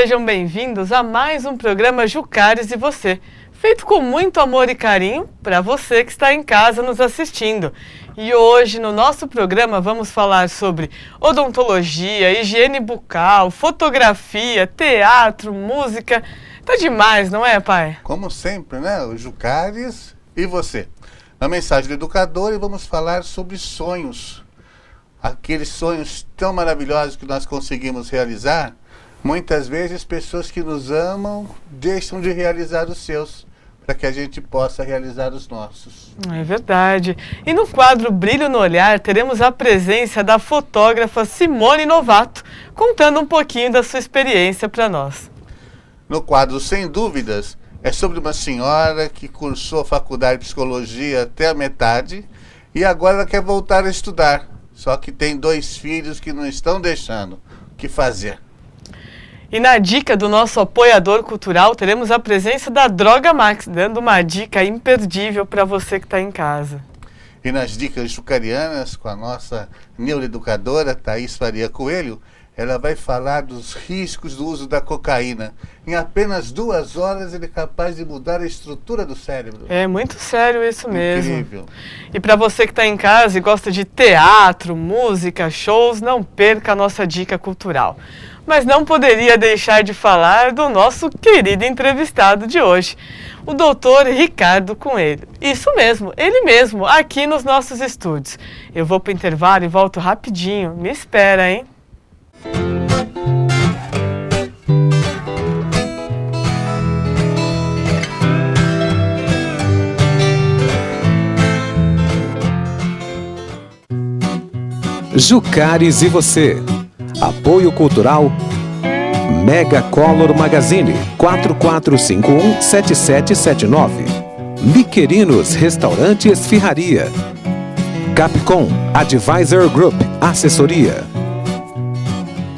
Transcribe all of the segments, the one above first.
sejam bem-vindos a mais um programa Jucares e Você, feito com muito amor e carinho para você que está em casa nos assistindo. E hoje no nosso programa vamos falar sobre odontologia, higiene bucal, fotografia, teatro, música. Tá demais, não é, pai? Como sempre, né? O Jucares e Você. Na mensagem do educador, e vamos falar sobre sonhos. Aqueles sonhos tão maravilhosos que nós conseguimos realizar. Muitas vezes pessoas que nos amam deixam de realizar os seus, para que a gente possa realizar os nossos. É verdade. E no quadro Brilho no Olhar, teremos a presença da fotógrafa Simone Novato, contando um pouquinho da sua experiência para nós. No quadro Sem Dúvidas, é sobre uma senhora que cursou a faculdade de psicologia até a metade e agora ela quer voltar a estudar. Só que tem 2 filhos que não estão deixando. O que fazer? E na dica do nosso apoiador cultural, teremos a presença da Droga Max, dando uma dica imperdível para você que está em casa. E nas dicas jucarianas, com a nossa neuroeducadora, Thaís Faria Coelho, ela vai falar dos riscos do uso da cocaína. Em apenas 2 horas ele é capaz de mudar a estrutura do cérebro. É muito sério isso mesmo. Incrível. E para você que está em casa e gosta de teatro, música, shows, não perca a nossa dica cultural. Mas não poderia deixar de falar do nosso querido entrevistado de hoje, o doutor Ricardo Coelho. Isso mesmo, ele mesmo, aqui nos nossos estúdios. Eu vou para o intervalo e volto rapidinho. Me espera, hein? Jucares e Você. Apoio Cultural Mega Color Magazine 4451-7779. Miquerinos Restaurante Esfirraria. Capcom Advisor Group Assessoria.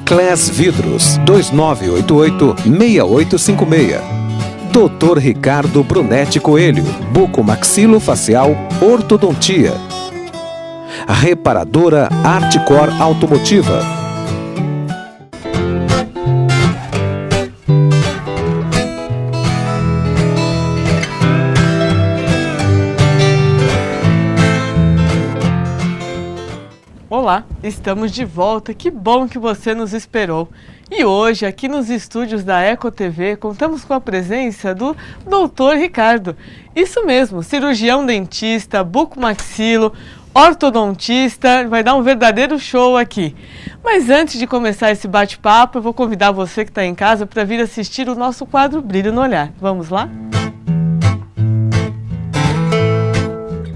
Class Vidros 2988-6856. Dr. Ricardo Brunetti Coelho, bucomaxilofacial, ortodontia. Reparadora Artcor Automotiva. Olá, estamos de volta, que bom que você nos esperou. E hoje, aqui nos estúdios da Eco TV, contamos com a presença do Dr. Ricardo. Isso mesmo, cirurgião dentista, bucomaxilo, ortodontista, vai dar um verdadeiro show aqui. Mas antes de começar esse bate-papo, eu vou convidar você que está em casa para vir assistir o nosso quadro Brilho no Olhar. Vamos lá?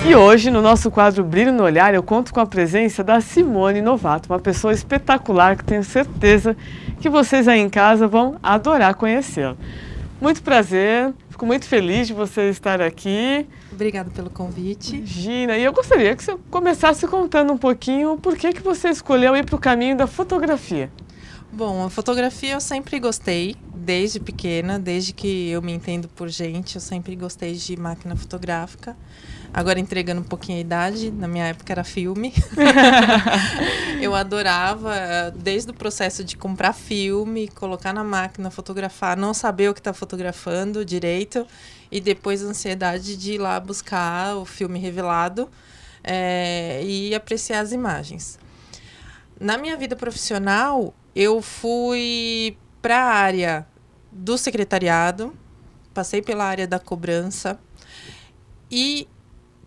E hoje, no nosso quadro Brilho no Olhar, eu conto com a presença da Simone Novato, uma pessoa espetacular que tenho certeza que vocês aí em casa vão adorar conhecê-la. Muito prazer, fico muito feliz de você estar aqui. Obrigada pelo convite. Imagina, e eu gostaria que você começasse contando um pouquinho por que você escolheu ir para o caminho da fotografia. Bom, a fotografia eu sempre gostei, desde pequena, desde que eu me entendo por gente, eu sempre gostei de máquina fotográfica. Agora entregando um pouquinho a idade, na minha época era filme. Eu adorava, desde o processo de comprar filme, colocar na máquina, fotografar, não saber o que está fotografando direito, e depois a ansiedade de ir lá buscar o filme revelado e apreciar as imagens. Na minha vida profissional, eu fui para a área do secretariado, passei pela área da cobrança e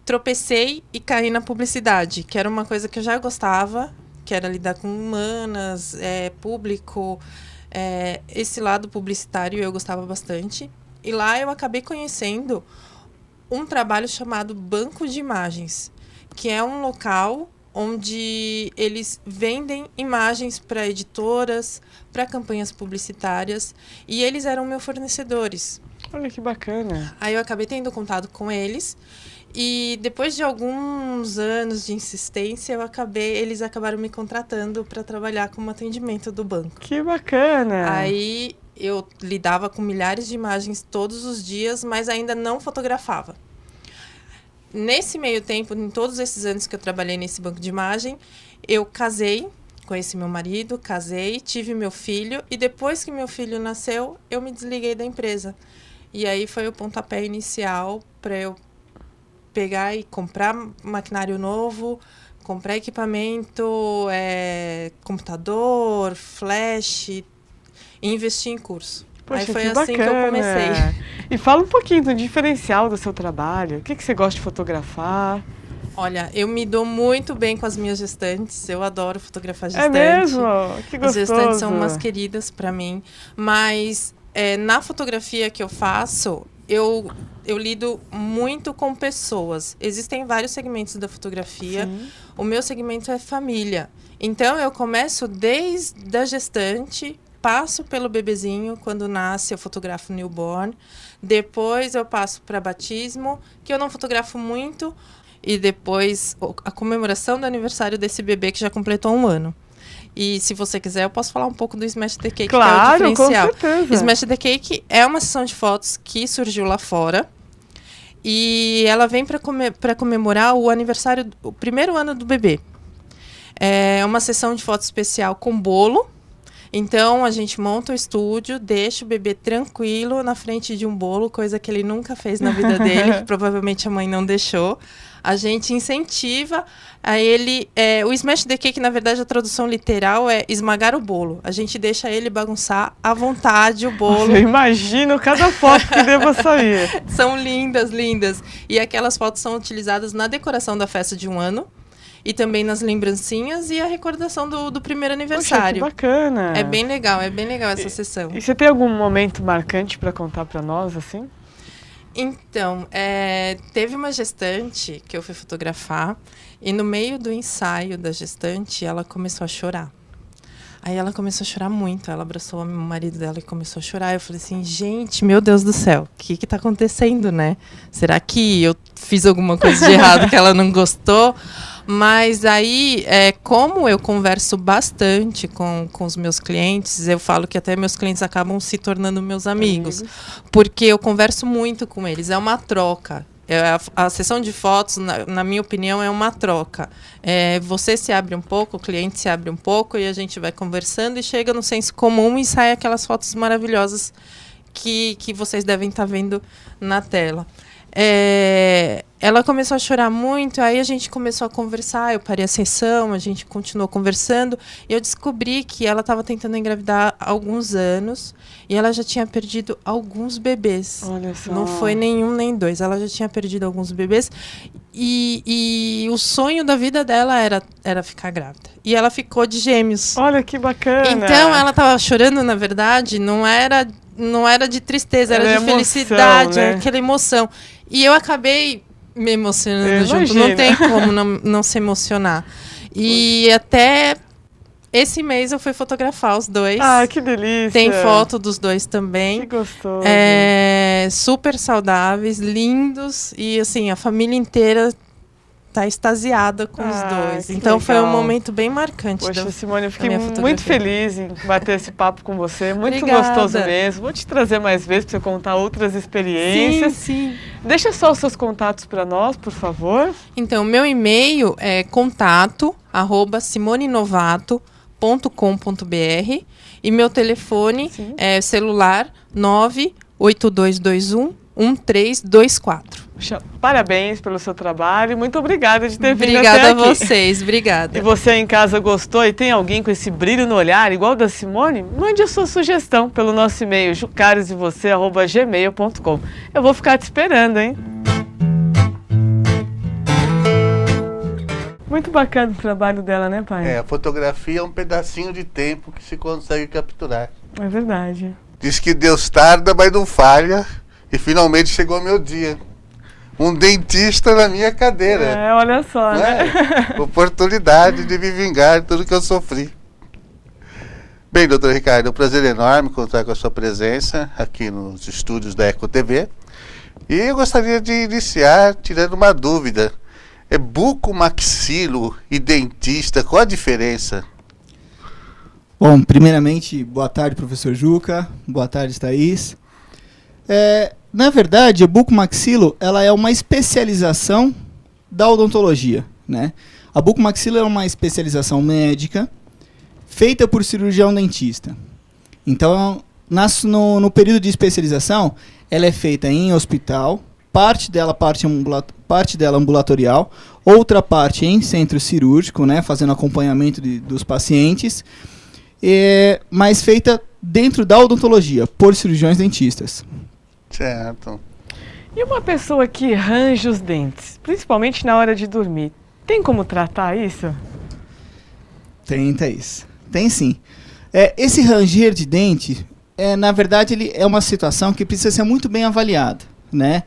tropecei e caí na publicidade, que era uma coisa que eu já gostava, que era lidar com humanas, público, esse lado publicitário eu gostava bastante. E lá eu acabei conhecendo um trabalho chamado Banco de Imagens, que é um local onde eles vendem imagens para editoras, para campanhas publicitárias, e eles eram meus fornecedores. Olha que bacana. Aí eu acabei tendo contato com eles, e depois de alguns anos de insistência, eles acabaram me contratando para trabalhar como atendimento do banco. Que bacana. Aí eu lidava com milhares de imagens todos os dias, mas ainda não fotografava. Nesse meio tempo, em todos esses anos que eu trabalhei nesse banco de imagem, eu casei conheci meu marido, casei, tive meu filho e depois que meu filho nasceu, eu me desliguei da empresa. E aí foi o pontapé inicial para eu pegar e comprar maquinário novo, comprar equipamento, computador, flash e investir em curso. Poxa, aí foi que assim bacana. que eu comecei. E fala um pouquinho do diferencial do seu trabalho. O que você gosta de fotografar? Olha, eu me dou muito bem com as minhas gestantes. Eu adoro fotografar gestante. É mesmo? Que gostoso. As gestantes são umas queridas para mim. Mas na fotografia que eu faço, eu lido muito com pessoas. Existem vários segmentos da fotografia. Sim. O meu segmento é família. Então, eu começo desde a gestante, passo pelo bebezinho, quando nasce eu fotografo newborn. Depois eu passo para batismo, que eu não fotografo muito. E depois a comemoração do aniversário desse bebê que já completou 1 ano. E se você quiser, eu posso falar um pouco do Smash the Cake, claro, que é o diferencial. Com certeza. Smash the Cake é uma sessão de fotos que surgiu lá fora. E ela vem para comemorar o aniversário, o 1º ano do bebê. É uma sessão de foto especial com bolo. Então, a gente monta o estúdio, deixa o bebê tranquilo na frente de um bolo, coisa que ele nunca fez na vida dele, que provavelmente a mãe não deixou. A gente incentiva a ele... o Smash the Cake, na verdade, a tradução literal é esmagar o bolo. A gente deixa ele bagunçar à vontade o bolo. Eu imagino cada foto que deva sair. São lindas, lindas. E aquelas fotos são utilizadas na decoração da festa de 1 ano. E também nas lembrancinhas e a recordação do 1º aniversário. Poxa, que bacana. É bem legal essa sessão. E você tem algum momento marcante para contar para nós, assim? Então, teve uma gestante que eu fui fotografar e no meio do ensaio da gestante, ela começou a chorar. Aí ela começou a chorar muito, ela abraçou o marido dela e começou a chorar. Eu falei assim, gente, meu Deus do céu, o que está acontecendo, né? Será que eu fiz alguma coisa de errado que ela não gostou? Mas aí, como eu converso bastante com os meus clientes, eu falo que até meus clientes acabam se tornando meus amigos. Porque eu converso muito com eles, é uma troca. A sessão de fotos, na minha opinião, é uma troca. Você se abre um pouco, o cliente se abre um pouco, e a gente vai conversando e chega no senso comum e sai aquelas fotos maravilhosas que vocês devem estar vendo na tela. Ela começou a chorar muito, aí a gente começou a conversar, eu parei a sessão, a gente continuou conversando, e eu descobri que ela estava tentando engravidar há alguns anos, e ela já tinha perdido alguns bebês. Olha só. Não foi nenhum nem dois, ela já tinha perdido alguns bebês, e o sonho da vida dela era ficar grávida. E ela ficou de gêmeos. Olha que bacana. Então, ela estava chorando, na verdade, não era de tristeza, era de emoção, felicidade, né? Aquela emoção. E eu acabei me emocionando junto, não tem como não se emocionar. E até esse mês eu fui fotografar os dois. Ah, que delícia. Tem foto dos dois também. Que gostoso. Super saudáveis, lindos. E assim, a família inteira tá extasiada com os dois. Então foi um momento bem marcante. Poxa, Simone, eu fiquei muito feliz em bater esse papo com você. Muito Obrigada. Gostoso mesmo. Vou te trazer mais vezes para você contar outras experiências. Sim. Deixa só os seus contatos para nós, por favor. Então, meu e-mail é contato@simonenovato.com.br e meu telefone é celular 98221-1324. Parabéns pelo seu trabalho. Muito obrigada de ter vindo até Obrigada aqui. a vocês, obrigada. E você em casa gostou e tem alguém com esse brilho no olhar, igual da Simone? Mande a sua sugestão pelo nosso e-mail, jucaresevocê@gmail.com. Eu vou ficar te esperando, hein? Muito bacana o trabalho dela, né, pai? A fotografia é um pedacinho de tempo que se consegue capturar. É verdade. Diz que Deus tarda, mas não falha. E finalmente chegou meu dia. Um dentista na minha cadeira. Olha só, né? Oportunidade de me vingar de tudo que eu sofri. Bem, doutor Ricardo, é um prazer enorme contar com a sua presença aqui nos estúdios da Eco TV. E eu gostaria de iniciar tirando uma dúvida. Bucomaxilo e dentista, qual a diferença? Bom, primeiramente, boa tarde, professor Juca. Boa tarde, Thaís. Na verdade, a bucomaxilo, ela é uma especialização da odontologia, né? A bucomaxilo é uma especialização médica feita por cirurgião dentista. Então, no período de especialização, ela é feita em hospital, parte dela ambulatorial, outra parte em centro cirúrgico, né, fazendo acompanhamento dos pacientes, mas feita dentro da odontologia, por cirurgiões dentistas. Certo. E uma pessoa que range os dentes, principalmente na hora de dormir, tem como tratar isso? Tem, Thaís. Tem sim. Esse ranger de dente, na verdade, ele é uma situação que precisa ser muito bem avaliada, né?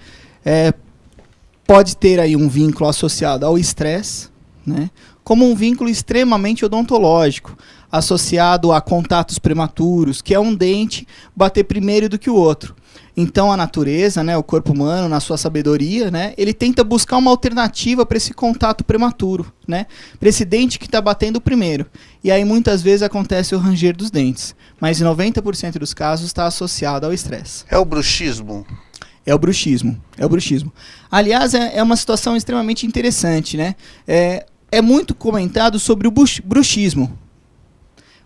Pode ter aí um vínculo associado ao estresse, né? Como um vínculo extremamente odontológico, associado a contatos prematuros, que é um dente bater primeiro do que o outro. Então a natureza, né, o corpo humano, na sua sabedoria, né, ele tenta buscar uma alternativa para esse contato prematuro, né, para esse dente que está batendo primeiro. E aí muitas vezes acontece o ranger dos dentes, mas em 90% dos casos está associado ao estresse. É o bruxismo? É o bruxismo. Aliás, é uma situação extremamente interessante, né? É muito comentado sobre o bruxismo.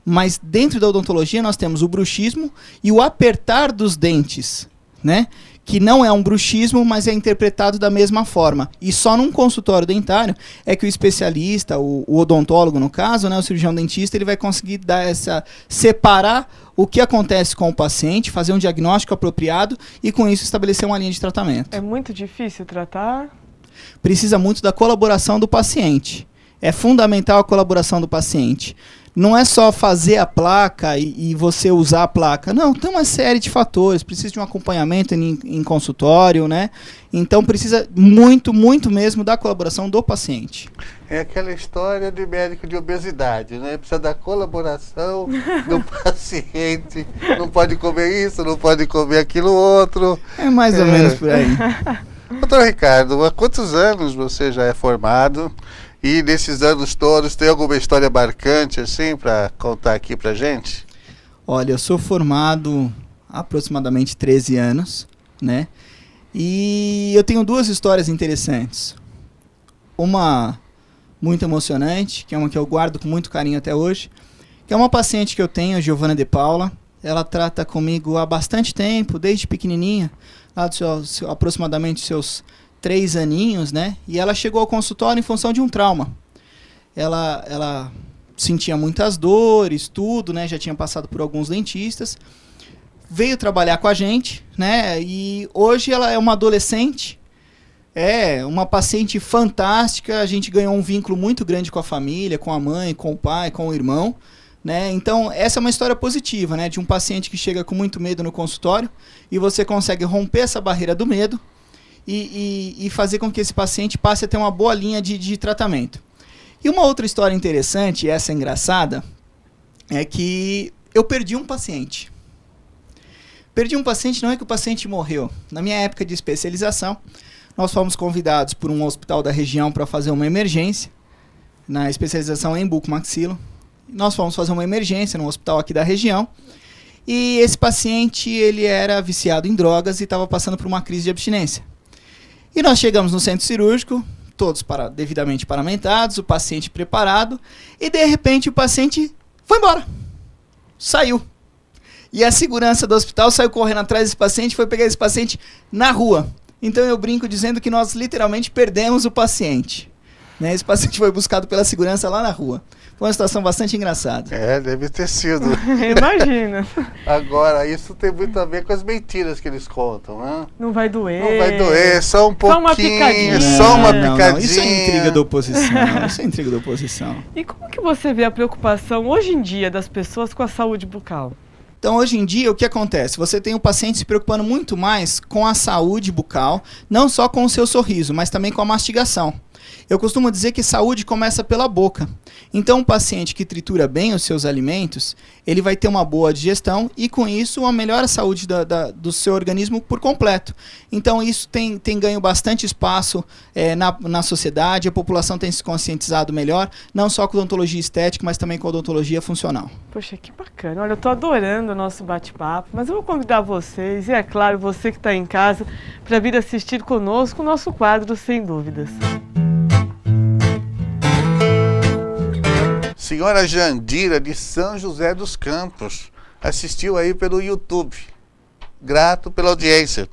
Mas dentro da odontologia nós temos o bruxismo e o apertar dos dentes, né? Que não é um bruxismo, mas é interpretado da mesma forma. E só num consultório dentário é que o especialista, o odontólogo no caso, né, o cirurgião dentista, ele vai conseguir separar o que acontece com o paciente, fazer um diagnóstico apropriado e com isso estabelecer uma linha de tratamento. É muito difícil tratar? Precisa muito da colaboração do paciente. É fundamental a colaboração do paciente. Não é só fazer a placa e você usar a placa. Não, tem uma série de fatores. Precisa de um acompanhamento em consultório, né? Então precisa muito, muito mesmo da colaboração do paciente. É aquela história de médico de obesidade, né? Precisa da colaboração do paciente. Não pode comer isso, não pode comer aquilo outro. É mais ou menos por aí. Doutor Ricardo, há quantos anos você já é formado? E nesses anos todos, tem alguma história marcante assim para contar aqui pra gente? Olha, eu sou formado há aproximadamente 13 anos, né? E eu tenho duas histórias interessantes. Uma muito emocionante, que é uma que eu guardo com muito carinho até hoje, que é uma paciente que eu tenho, Giovana de Paula. Ela trata comigo há bastante tempo, desde pequenininha, lá dos aproximadamente seus 3 aninhos, né? E ela chegou ao consultório em função de um trauma. Ela sentia muitas dores, tudo, né? Já tinha passado por alguns dentistas. Veio trabalhar com a gente, né? E hoje ela é uma adolescente, uma paciente fantástica. A gente ganhou um vínculo muito grande com a família, com a mãe, com o pai, com o irmão, né? Então essa é uma história positiva, né? De um paciente que chega com muito medo no consultório e você consegue romper essa barreira do medo e fazer com que esse paciente passe a ter uma boa linha de tratamento. E uma outra história interessante, essa engraçada, é que eu perdi um paciente. Perdi um paciente, não é que o paciente morreu. Na minha época de especialização, nós fomos convidados por um hospital da região para fazer uma emergência, na especialização em bucomaxilo. Nós fomos fazer uma emergência num hospital aqui da região, e esse paciente ele era viciado em drogas e estava passando por uma crise de abstinência. E nós chegamos no centro cirúrgico, todos devidamente paramentados, o paciente preparado, e de repente o paciente foi embora. Saiu. E a segurança do hospital saiu correndo atrás desse paciente e foi pegar esse paciente na rua. Então eu brinco dizendo que nós literalmente perdemos o paciente. Né? Esse paciente foi buscado pela segurança lá na rua. Foi uma situação bastante engraçada. Deve ter sido. Imagina. Agora, isso tem muito a ver com as mentiras que eles contam, né? Não vai doer. Não vai doer, só um pouquinho. Só uma picadinha. Só uma picadinha. Isso é intriga da oposição. Isso é intriga da oposição. E como que você vê a preocupação hoje em dia das pessoas com a saúde bucal? Então, hoje em dia, o que acontece? Você tem o paciente se preocupando muito mais com a saúde bucal, não só com o seu sorriso, mas também com a mastigação. Eu costumo dizer que saúde começa pela boca. Então, um paciente que tritura bem os seus alimentos, ele vai ter uma boa digestão e, com isso, uma melhor saúde do seu organismo por completo. Então, isso tem ganho bastante espaço na sociedade, a população tem se conscientizado melhor, não só com odontologia estética, mas também com odontologia funcional. Poxa, que bacana. Olha, eu estou adorando o nosso bate-papo, mas eu vou convidar vocês, e é claro, você que está em casa, para vir assistir conosco o nosso quadro Sem Dúvidas. senhora Jandira, de São José dos Campos. Assistiu aí pelo YouTube. Grato pela audiência.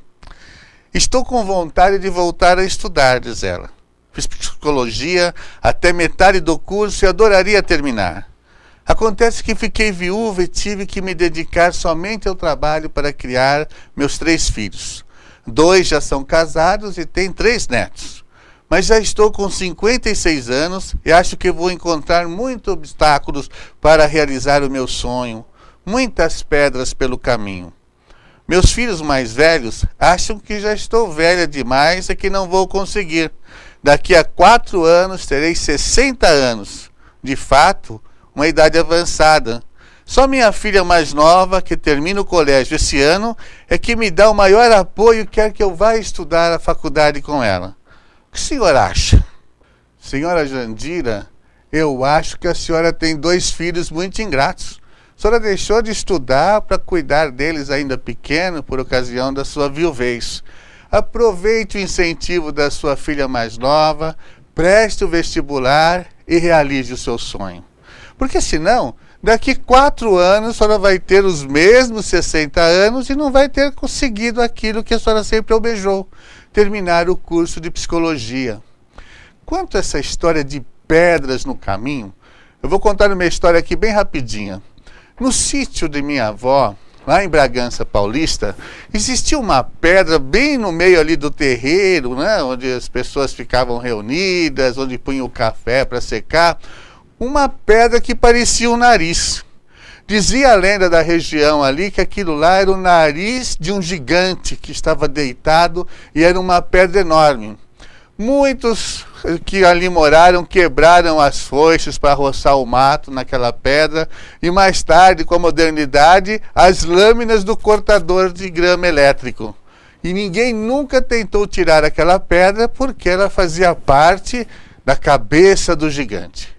Estou com vontade de voltar a estudar, diz ela. Fiz psicologia até metade do curso e adoraria terminar. Acontece que fiquei viúva e tive que me dedicar somente ao trabalho para criar meus 3 filhos. 2 já são casados e têm 3 netos. Mas já estou com 56 anos e acho que vou encontrar muitos obstáculos para realizar o meu sonho. Muitas pedras pelo caminho. Meus filhos mais velhos acham que já estou velha demais e que não vou conseguir. Daqui a 4 anos terei 60 anos. De fato, uma idade avançada. Só minha filha mais nova, que termina o colégio esse ano, é que me dá o maior apoio e quer que eu vá estudar a faculdade com ela. O que o senhor acha? Senhora Jandira, eu acho que a senhora tem 2 filhos muito ingratos. A senhora deixou de estudar para cuidar deles ainda pequeno por ocasião da sua viuvez. Aproveite o incentivo da sua filha mais nova, preste o vestibular e realize o seu sonho. Porque senão, daqui 4 anos, a senhora vai ter os mesmos 60 anos e não vai ter conseguido aquilo que a senhora sempre almejou, terminar o curso de psicologia. Quanto a essa história de pedras no caminho, eu vou contar uma história aqui bem rapidinha. No sítio de minha avó, lá em Bragança Paulista, existia uma pedra bem no meio ali do terreiro, né, onde as pessoas ficavam reunidas, onde punham o café para secar, uma pedra que parecia um nariz. Dizia a lenda da região ali que aquilo lá era o nariz de um gigante que estava deitado e era uma pedra enorme. Muitos que ali moraram quebraram as foices para roçar o mato naquela pedra e mais tarde, com a modernidade, as lâminas do cortador de grama elétrico. E ninguém nunca tentou tirar aquela pedra porque ela fazia parte da cabeça do gigante.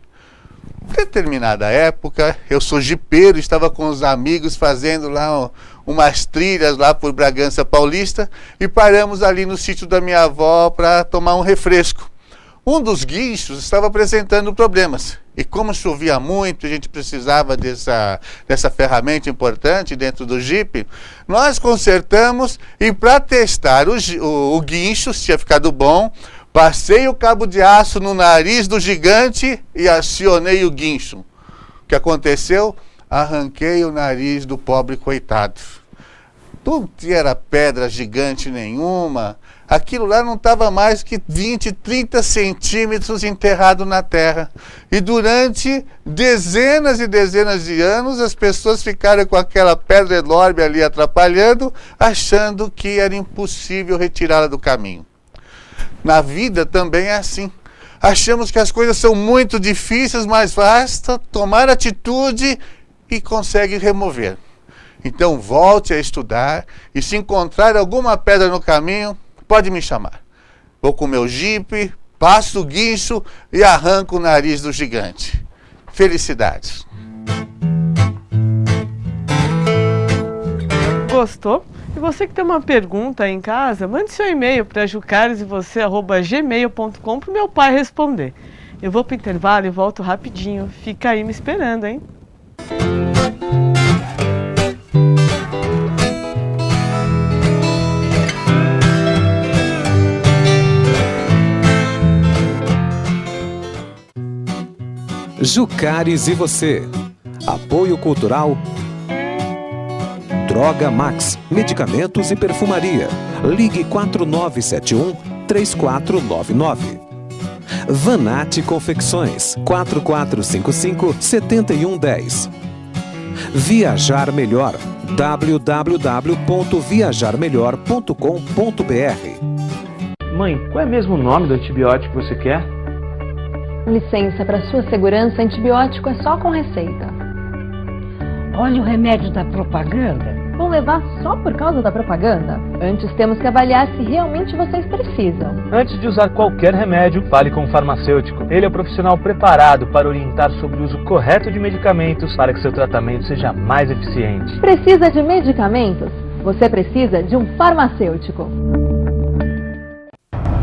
Em determinada época, eu sou jipeiro, estava com os amigos fazendo lá umas trilhas lá por Bragança Paulista e paramos ali no sítio da minha avó para tomar um refresco. Um dos guinchos estava apresentando problemas e como chovia muito, a gente precisava dessa ferramenta importante dentro do jipe, nós consertamos e para testar o guincho, se tinha ficado bom, passei o cabo de aço no nariz do gigante e acionei o guincho. O que aconteceu? Arranquei o nariz do pobre coitado. Não era pedra gigante nenhuma. Aquilo lá não estava mais que 20, 30 centímetros enterrado na terra. E durante dezenas e dezenas de anos, as pessoas ficaram com aquela pedra enorme ali atrapalhando, achando que era impossível retirá-la do caminho. Na vida também é assim. Achamos que as coisas são muito difíceis, mas basta tomar atitude e consegue remover. Então volte a estudar e se encontrar alguma pedra no caminho, pode me chamar. Vou com o meu jipe, passo o guincho e arranco o nariz do gigante. Felicidades. Gostou? E você que tem uma pergunta aí em casa, mande seu e-mail para jucaresevocê@gmail.com para o meu pai responder. Eu vou para o intervalo e volto rapidinho. Fica aí me esperando, hein? Jucares e você. Apoio Cultural Droga Max, medicamentos e perfumaria. Ligue 4971-3499. Vanatti Confecções, 4455-7110. Viajar Melhor, www.viajarmelhor.com.br. Mãe, qual é mesmo o nome do antibiótico que você quer? Licença, para sua segurança, antibiótico é só com receita. Olha o remédio da propaganda. Vão levar só por causa da propaganda? Antes temos que avaliar se realmente vocês precisam. Antes de usar qualquer remédio, fale com o farmacêutico. Ele é o profissional preparado para orientar sobre o uso correto de medicamentos para que seu tratamento seja mais eficiente. Precisa de medicamentos? Você precisa de um farmacêutico.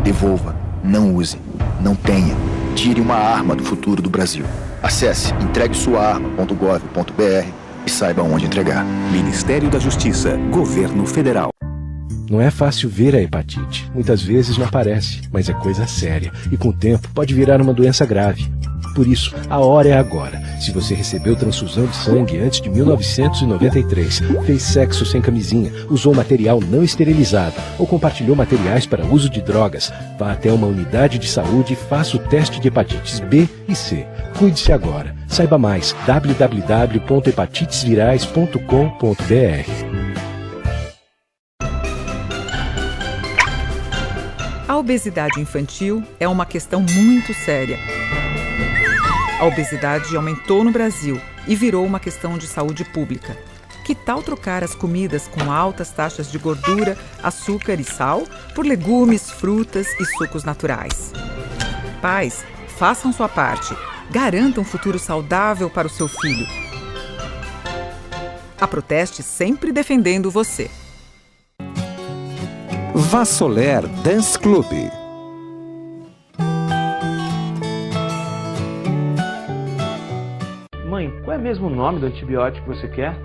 Devolva, não use, não tenha. Tire uma arma do futuro do Brasil. Acesse entreguesuaarma.gov.br e saiba onde entregar. Ministério da Justiça, Governo Federal. Não é fácil ver a hepatite. Muitas vezes não aparece, mas é coisa séria e com o tempo pode virar uma doença grave. Por isso, a hora é agora. Se você recebeu transfusão de sangue antes de 1993, fez sexo sem camisinha, usou material não esterilizado ou compartilhou materiais para uso de drogas, vá até uma unidade de saúde e faça o teste de hepatites B e C. Cuide-se agora. Saiba mais www.hepatitesvirais.com.br. A obesidade infantil é uma questão muito séria. A obesidade aumentou no Brasil e virou uma questão de saúde pública. Que tal trocar as comidas com altas taxas de gordura, açúcar e sal por legumes, frutas e sucos naturais? Pais, façam sua parte. Garantam um futuro saudável para o seu filho. A Proteste sempre defendendo você. Vassoler Dance Club. Mãe, qual é mesmo o nome do antibiótico que você quer?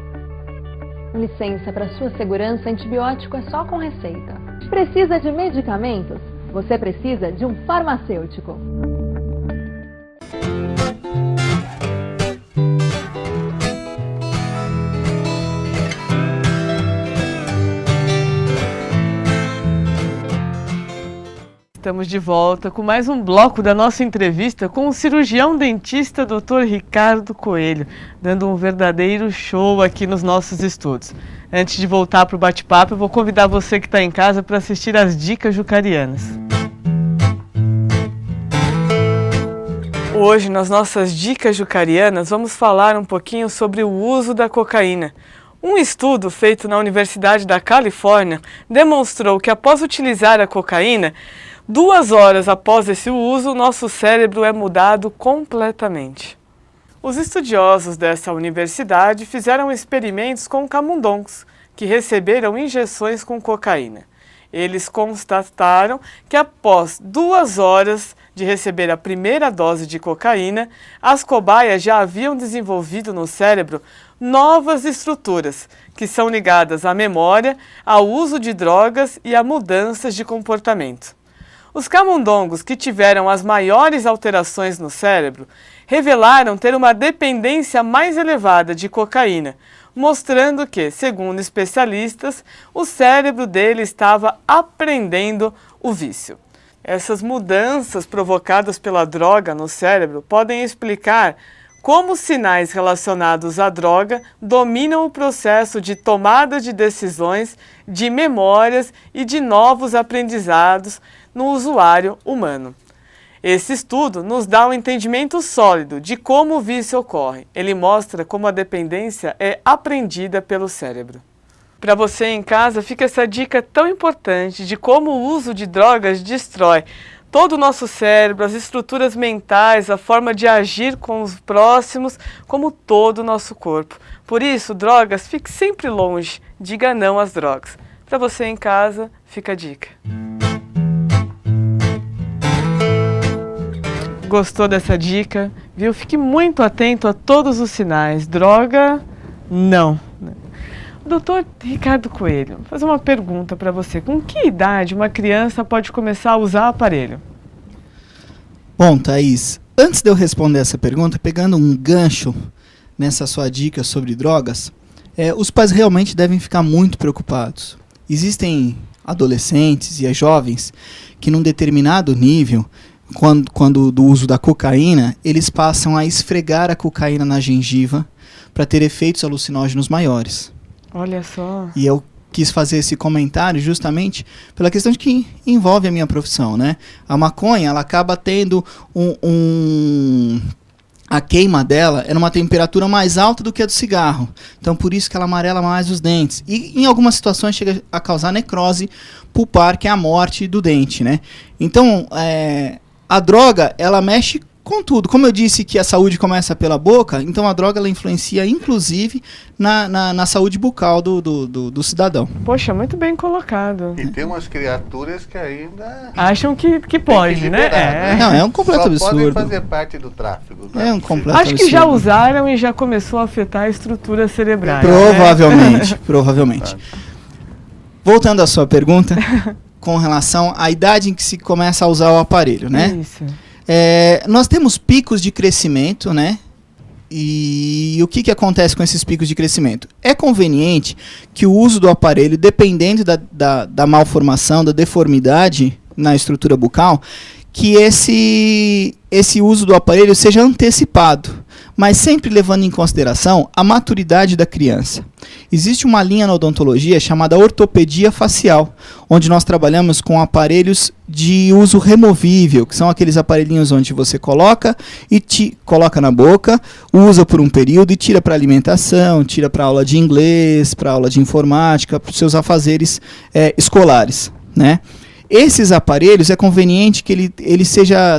Licença, para sua segurança, antibiótico é só com receita. Precisa de medicamentos? Você precisa de um farmacêutico. Estamos de volta com mais um bloco da nossa entrevista com o cirurgião dentista Dr. Ricardo Coelho, dando um verdadeiro show aqui nos nossos estúdios. Antes de voltar para o bate-papo, eu vou convidar você que está em casa para assistir as dicas jucarianas. Hoje, nas nossas dicas jucarianas, vamos falar um pouquinho sobre o uso da cocaína. Um estudo feito na Universidade da Califórnia demonstrou que após utilizar a cocaína, 2 horas após esse uso, nosso cérebro é mudado completamente. Os estudiosos dessa universidade fizeram experimentos com camundongos, que receberam injeções com cocaína. Eles constataram que após 2 horas de receber a primeira dose de cocaína, as cobaias já haviam desenvolvido no cérebro novas estruturas, que são ligadas à memória, ao uso de drogas e a mudanças de comportamento. Os camundongos que tiveram as maiores alterações no cérebro revelaram ter uma dependência mais elevada de cocaína, mostrando que, segundo especialistas, o cérebro dele estava aprendendo o vício. Essas mudanças provocadas pela droga no cérebro podem explicar como sinais relacionados à droga dominam o processo de tomada de decisões, de memórias e de novos aprendizados no usuário humano. Esse estudo nos dá um entendimento sólido de como o vício ocorre. Ele mostra como a dependência é aprendida pelo cérebro. Para você em casa, fica essa dica tão importante de como o uso de drogas destrói todo o nosso cérebro, as estruturas mentais, a forma de agir com os próximos, como todo o nosso corpo. Por isso, drogas, fique sempre longe. Diga não às drogas. Para você em casa, fica a dica. Gostou dessa dica? Viu? Fique muito atento a todos os sinais. Droga, não. Doutor Ricardo Coelho, vou fazer uma pergunta para você. Com que idade uma criança pode começar a usar aparelho? Bom, Thaís, antes de eu responder essa pergunta, pegando um gancho nessa sua dica sobre drogas, os pais realmente devem ficar muito preocupados. Existem adolescentes e jovens que num determinado nível, quando do uso da cocaína, eles passam a esfregar a cocaína na gengiva para ter efeitos alucinógenos maiores. Olha só. E eu quis fazer esse comentário justamente pela questão de que envolve a minha profissão, né? A maconha, ela acaba tendo a queima dela é numa temperatura mais alta do que a do cigarro. Então, por isso que ela amarela mais os dentes. E em algumas situações chega a causar necrose pulpar, que é a morte do dente, né? Então, a droga, ela mexe Contudo, como eu disse que a saúde começa pela boca, então a droga ela influencia inclusive na saúde bucal do cidadão. Poxa, muito bem colocado. E tem umas criaturas que ainda acham que pode, liberar, né? Não, é um completo Só absurdo. podem fazer parte do tráfico. Né? É um completo Acho que absurdo. já usaram e já começou a afetar a estrutura cerebral. Provavelmente, provavelmente. Voltando à sua pergunta, com relação à idade em que se começa a usar o aparelho, né? Isso. Nós temos picos de crescimento, né? E o que acontece com esses picos de crescimento? É conveniente que o uso do aparelho, dependendo da malformação, da deformidade na estrutura bucal, que esse uso do aparelho seja antecipado, mas sempre levando em consideração a maturidade da criança. Existe uma linha na odontologia chamada ortopedia facial, onde nós trabalhamos com aparelhos de uso removível, que são aqueles aparelhinhos onde você coloca coloca na boca, usa por um período e tira para alimentação, tira para aula de inglês, para aula de informática, para os seus afazeres escolares, né? Esses aparelhos é conveniente que ele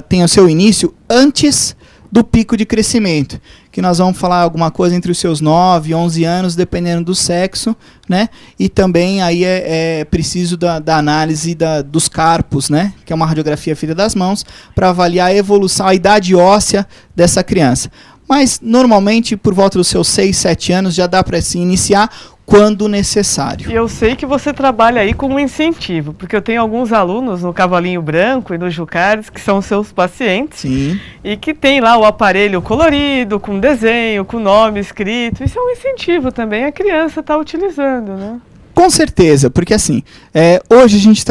tenha o seu início antes do pico de crescimento, que nós vamos falar alguma coisa entre os seus 9 e 11 anos, dependendo do sexo, né? E também aí é preciso da análise dos carpos, né? Que é uma radiografia feita das mãos, para avaliar a evolução, a idade óssea dessa criança. Mas, normalmente, por volta dos seus 6, 7 anos, já dá para se iniciar quando necessário. E eu sei que você trabalha aí com um incentivo, porque eu tenho alguns alunos no Cavalinho Branco e no Jucares, que são seus pacientes. Sim. E que tem lá o aparelho colorido, com desenho, com nome escrito. Isso é um incentivo também, a criança está utilizando, né? Com certeza, porque assim, hoje a gente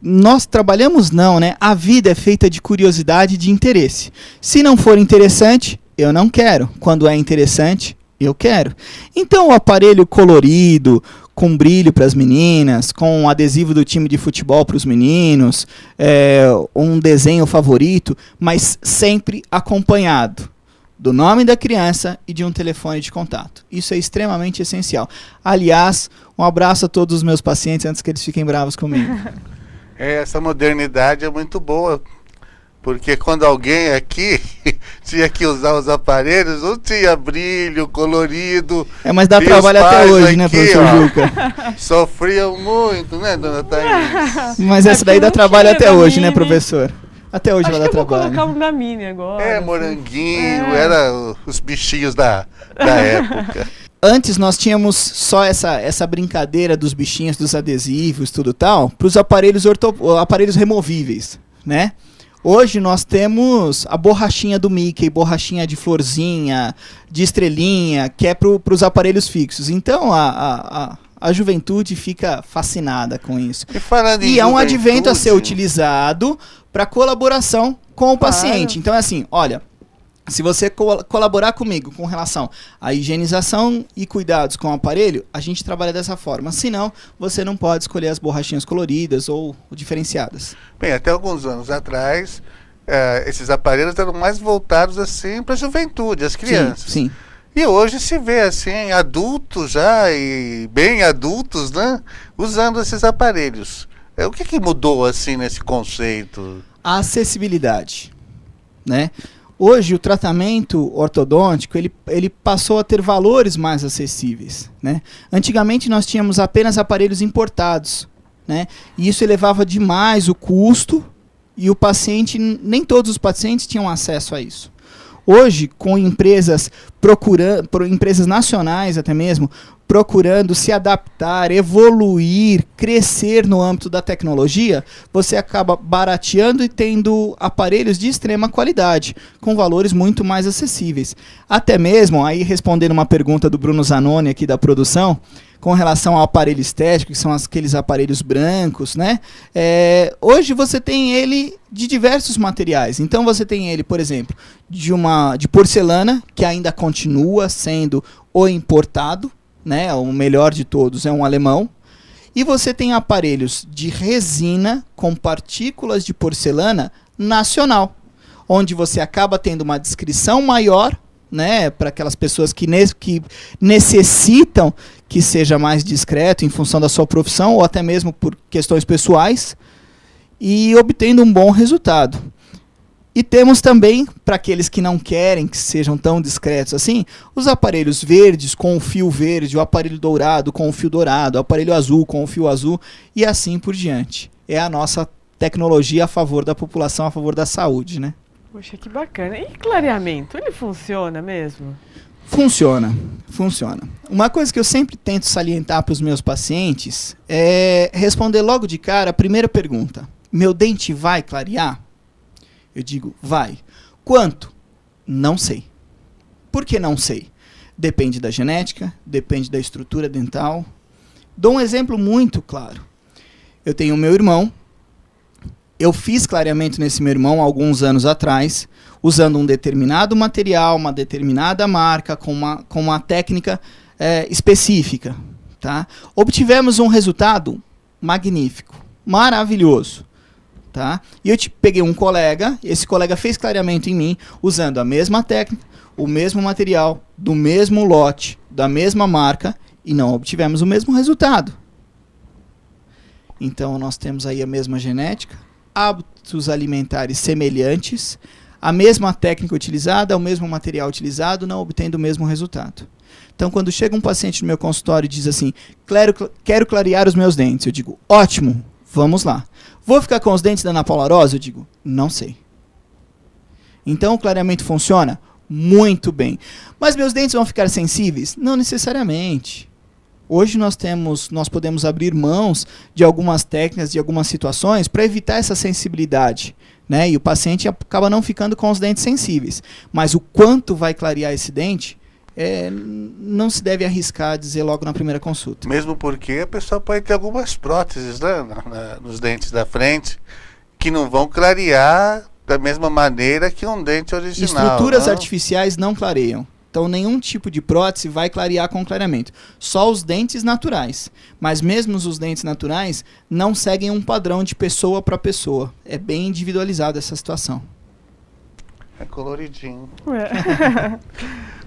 nós trabalhamos não, né? A vida é feita de curiosidade e de interesse. Se não for interessante, eu não quero. Quando é interessante, eu quero. Então o aparelho colorido, com brilho para as meninas, com um adesivo do time de futebol para os meninos, um desenho favorito, mas sempre acompanhado do nome da criança e de um telefone de contato. Isso é extremamente essencial. Aliás, um abraço a todos os meus pacientes antes que eles fiquem bravos comigo. Essa modernidade é muito boa, porque quando alguém aqui tinha que usar os aparelhos, não tinha brilho, colorido. Mas dá trabalho até hoje, né, professor Juca? Sofriam muito, né, dona Thaís? Mas essa daí dá trabalho até hoje, né, professor? Até hoje ela dá trabalho. Vou colocar um da Mini agora. Moranguinho, era os bichinhos da época. Antes nós tínhamos só essa brincadeira dos bichinhos, dos adesivos, tudo tal, para os aparelhos removíveis, né? Hoje nós temos a borrachinha do Mickey, borrachinha de florzinha, de estrelinha, que é para os aparelhos fixos. Então a juventude fica fascinada com isso. E é um advento a ser utilizado para colaboração com o paciente. Então é assim, olha, se você colaborar comigo com relação à higienização e cuidados com o aparelho, a gente trabalha dessa forma. Senão, você não pode escolher as borrachinhas coloridas ou diferenciadas. Bem, até alguns anos atrás, esses aparelhos eram mais voltados assim para a juventude, as crianças. Sim. E hoje se vê assim, adultos já, e bem adultos, né, usando esses aparelhos. O que mudou assim nesse conceito? A acessibilidade, né? Hoje o tratamento ortodôntico ele passou a ter valores mais acessíveis, né? Antigamente nós tínhamos apenas aparelhos importados, né? E isso elevava demais o custo e o paciente, nem todos os pacientes tinham acesso a isso. Hoje, com empresas empresas nacionais até mesmo, procurando se adaptar, evoluir, crescer no âmbito da tecnologia, você acaba barateando e tendo aparelhos de extrema qualidade, com valores muito mais acessíveis. Até mesmo, aí respondendo uma pergunta do Bruno Zanoni aqui da produção, com relação ao aparelho estético, que são aqueles aparelhos brancos, né? Hoje você tem ele de diversos materiais. Então você tem ele, por exemplo, de porcelana, que ainda continua sendo o importado, né? O melhor de todos é um alemão. E você tem aparelhos de resina com partículas de porcelana nacional, onde você acaba tendo uma descrição maior, né, para aquelas pessoas que necessitam que seja mais discreto em função da sua profissão ou até mesmo por questões pessoais, e obtendo um bom resultado. E temos também, para aqueles que não querem que sejam tão discretos assim, os aparelhos verdes com o fio verde, o aparelho dourado com o fio dourado, o aparelho azul com o fio azul e assim por diante. É a nossa tecnologia a favor da população, a favor da saúde, né? Poxa, que bacana. E clareamento, ele funciona mesmo? Funciona, funciona. Uma coisa que eu sempre tento salientar para os meus pacientes é responder logo de cara a primeira pergunta. Meu dente vai clarear? Eu digo, vai. Quanto? Não sei. Por que não sei? Depende da genética, depende da estrutura dental. Dou um exemplo muito claro. Eu tenho o meu irmão. Eu fiz clareamento nesse meu irmão há alguns anos atrás, usando um determinado material, uma determinada marca, com uma técnica específica. Tá? Obtivemos um resultado magnífico, maravilhoso. Tá? E eu peguei um colega, esse colega fez clareamento em mim, usando a mesma técnica, o mesmo material, do mesmo lote, da mesma marca, e não obtivemos o mesmo resultado. Então nós temos aí a mesma genética, hábitos alimentares semelhantes, a mesma técnica utilizada, o mesmo material utilizado, não obtendo o mesmo resultado. Então quando chega um paciente no meu consultório e diz assim, quero clarear os meus dentes, eu digo, ótimo, vamos lá. Vou ficar com os dentes da Ana Paula Rosa? Eu digo, não sei. Então o clareamento funciona? Muito bem. Mas meus dentes vão ficar sensíveis? Não necessariamente. Hoje nós podemos abrir mãos de algumas técnicas, de algumas situações, para evitar essa sensibilidade. Né? E o paciente acaba não ficando com os dentes sensíveis. Mas o quanto vai clarear esse dente, não se deve arriscar a dizer logo na primeira consulta. Mesmo porque a pessoa pode ter algumas próteses, né, nos dentes da frente que não vão clarear da mesma maneira que um dente original. Estruturas artificiais não clareiam. Então nenhum tipo de prótese vai clarear com clareamento. Só os dentes naturais. Mas mesmo os dentes naturais não seguem um padrão de pessoa para pessoa. É bem individualizada essa situação. É coloridinho.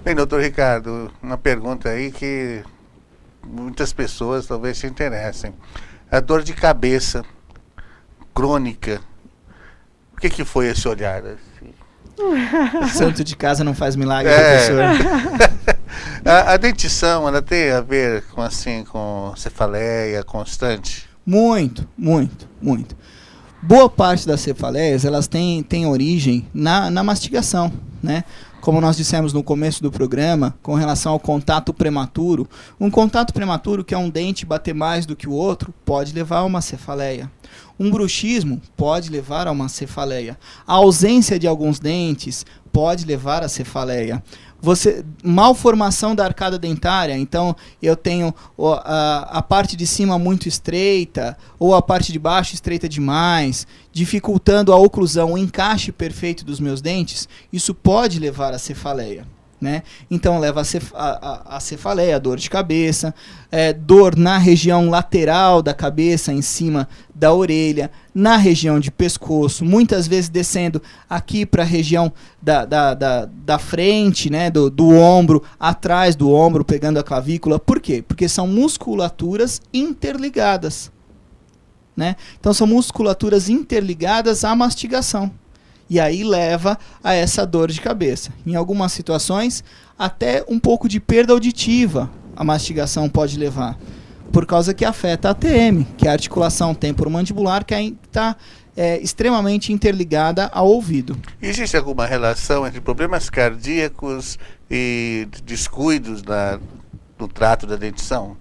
Bem, doutor Ricardo, uma pergunta aí que muitas pessoas talvez se interessem. A dor de cabeça crônica, o que foi esse olhar? Santo de casa não faz milagre, professor. A dentição, ela tem a ver com cefaleia constante? Muito, muito, muito. Boa parte das cefaleias, elas têm origem na mastigação, né? Como nós dissemos no começo do programa, com relação ao contato prematuro, um contato prematuro que é um dente bater mais do que o outro, pode levar a uma cefaleia. Um bruxismo pode levar a uma cefaleia. A ausência de alguns dentes pode levar a cefaleia. Malformação da arcada dentária, então eu tenho a parte de cima muito estreita, ou a parte de baixo estreita demais, dificultando a oclusão, o encaixe perfeito dos meus dentes, isso pode levar a cefaleia. Né? Então leva a cefaleia, a dor de cabeça, dor na região lateral da cabeça, em cima da orelha, na região de pescoço, muitas vezes descendo aqui para a região da frente, né? do ombro, atrás do ombro, pegando a clavícula. Por quê? Porque são musculaturas interligadas. Né? Então são musculaturas interligadas à mastigação. E aí leva a essa dor de cabeça. Em algumas situações, até um pouco de perda auditiva a mastigação pode levar. Por causa que afeta a ATM, que é a articulação temporomandibular, que está extremamente interligada ao ouvido. Existe alguma relação entre problemas cardíacos e descuidos no trato da dentição?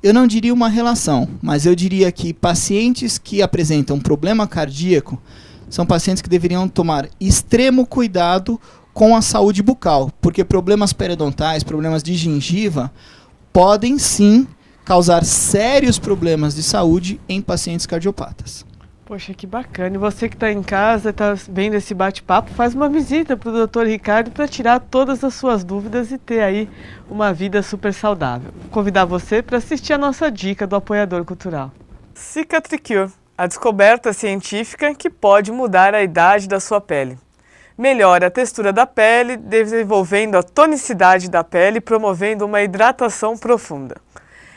Eu não diria uma relação, mas eu diria que pacientes que apresentam problema cardíaco são pacientes que deveriam tomar extremo cuidado com a saúde bucal, porque problemas periodontais, problemas de gengiva, podem sim causar sérios problemas de saúde em pacientes cardiopatas. Poxa, que bacana. E você que está em casa, está vendo esse bate-papo, faz uma visita para o Dr. Ricardo para tirar todas as suas dúvidas e ter aí uma vida super saudável. Vou convidar você para assistir a nossa dica do apoiador cultural. Cicatricure, a descoberta científica que pode mudar a idade da sua pele. Melhora a textura da pele, desenvolvendo a tonicidade da pele, promovendo uma hidratação profunda.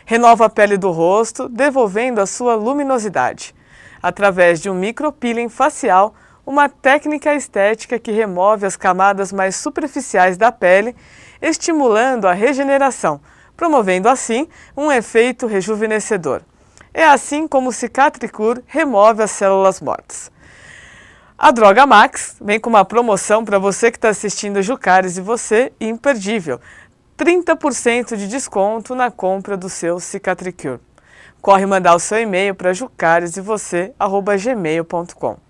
Renova a pele do rosto, devolvendo a sua luminosidade. Através de um micropeeling facial, uma técnica estética que remove as camadas mais superficiais da pele, estimulando a regeneração, promovendo assim um efeito rejuvenescedor. É assim como o Cicatricure remove as células mortas. A Droga Max vem com uma promoção para você que está assistindo Jucares e você, imperdível. 30% de desconto na compra do seu Cicatricure. Corre mandar o seu e-mail para jucaresevocê@gmail.com.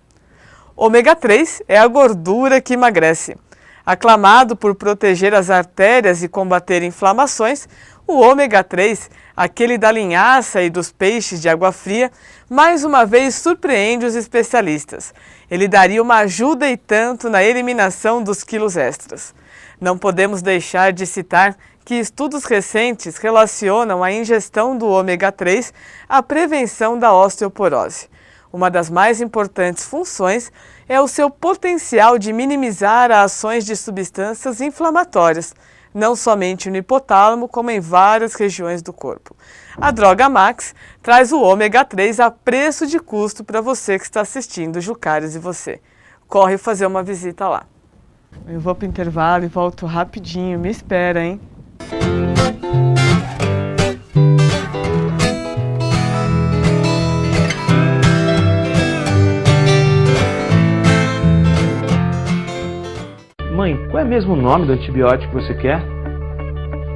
Ômega 3 é a gordura que emagrece. Aclamado por proteger as artérias e combater inflamações, o ômega 3, aquele da linhaça e dos peixes de água fria, mais uma vez surpreende os especialistas. Ele daria uma ajuda e tanto na eliminação dos quilos extras. Não podemos deixar de citar que estudos recentes relacionam a ingestão do ômega 3 à prevenção da osteoporose. Uma das mais importantes funções é o seu potencial de minimizar as ações de substâncias inflamatórias, não somente no hipotálamo, como em várias regiões do corpo. A Droga Max traz o ômega 3 a preço de custo para você que está assistindo Jucares e você. Corre fazer uma visita lá. Eu vou para o intervalo e volto rapidinho, me espera, hein? Mãe, qual é mesmo o nome do antibiótico que você quer?